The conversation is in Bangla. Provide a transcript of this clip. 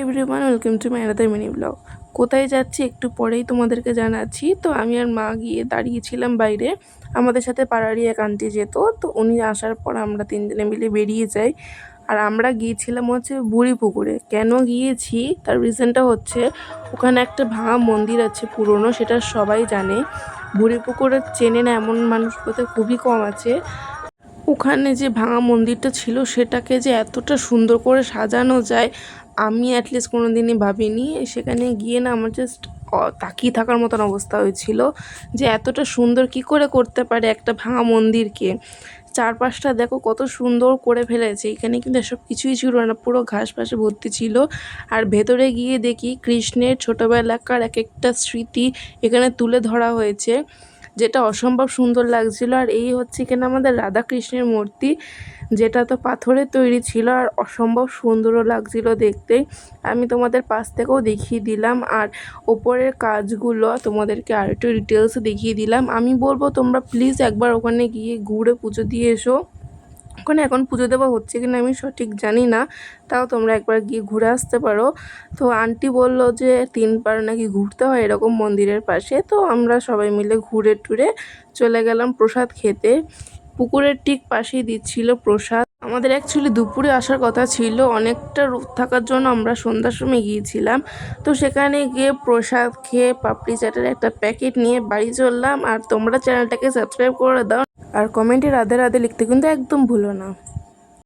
Everyone, welcome to my another mini blog. কোথায় যাচ্ছি একটু পরেই তোমাদেরকে জানাচ্ছি। তো আমি আর মা গিয়ে দাঁড়িয়েছিলাম বাইরে। আমাদের সাথে পাড়ারই এক আন্টি যেত, তো উনি আসার পর আমরা তিনজনে মিলে বেরিয়ে যাই। আর আমরা গিয়েছিলাম হচ্ছে বুড়ি পুকুরে। কেন গিয়েছি তার রিজনটা হচ্ছে, ওখানে একটা ভাঙা মন্দির আছে পুরনো, সেটা সবাই জানে। বুড়ি পুকুরে চেনে না এমন মানুষ বোধহয় খুবই কম আছে। ওখানে যে ভাঙা মন্দিরটা ছিল সেটাকে যে এতটা সুন্দর করে সাজানো যায়, আমি অ্যাটলিস্ট কোনো দিনই ভাবিনি। সেখানে গিয়ে না আমার জাস্ট তাকিয়ে থাকার মতন অবস্থা হয়েছিল যে এতটা সুন্দর কি করে করতে পারে একটা ভাঙা মন্দিরকে। চারপাশটা দেখো কত সুন্দর করে ফেলেছে। এখানে কিন্তু এসব কিছুই ছিল না, পুরো ঘাস ফাঁসে ভর্তি ছিল। আর ভেতরে গিয়ে দেখি কৃষ্ণের ছোটোবেলাকার এক একটা স্মৃতি এখানে তুলে ধরা হয়েছে, যেটা অসম্ভব সুন্দর লাগছিল। আর এই হচ্ছে এখানে আমাদের রাধা কৃষ্ণের মূর্তি, যেটা তো পাথরের তৈরি ছিল আর অসম্ভব সুন্দরও লাগছিল দেখতে। আমি তোমাদের পাশ থেকেও দেখিয়ে দিলাম, আর ওপরের কাজগুলো তোমাদেরকে আর একটু ডিটেলসে দেখিয়ে দিলাম। আমি বলবো তোমরা প্লিজ একবার ওখানে গিয়ে ঘুরে পুজো দিয়ে এসো। ওখানে এখন পুজো দেওয়া হচ্ছে কিনা আমি সঠিক জানি না, তাও তোমরা একবার গিয়ে ঘুরে আসতে পারো। তো আন্টি বললো যে 3 বার নাকি ঘুরতে হয় এরকম মন্দিরের পাশে। তো আমরা সবাই মিলে ঘুরে টুরে চলে গেলাম প্রসাদ খেতে। পুকুরের ঠিক পাশেই দিচ্ছিল প্রসাদ। আমাদের অ্যাকচুয়ালি দুপুরে আসার কথা ছিল, অনেকটা রোদ থাকার জন্য আমরা সন্ধ্যার সময় গিয়েছিলাম। তো সেখানে গিয়ে প্রসাদ খেয়ে পাপড়ি চাটের একটা প্যাকেট নিয়ে বাড়ি চললাম। আর তোমরা চ্যানেলটাকে সাবস্ক্রাইব করে দাও, আর কমেন্টে রাধে রাধে লিখতে কিন্তু একদম ভুলো না।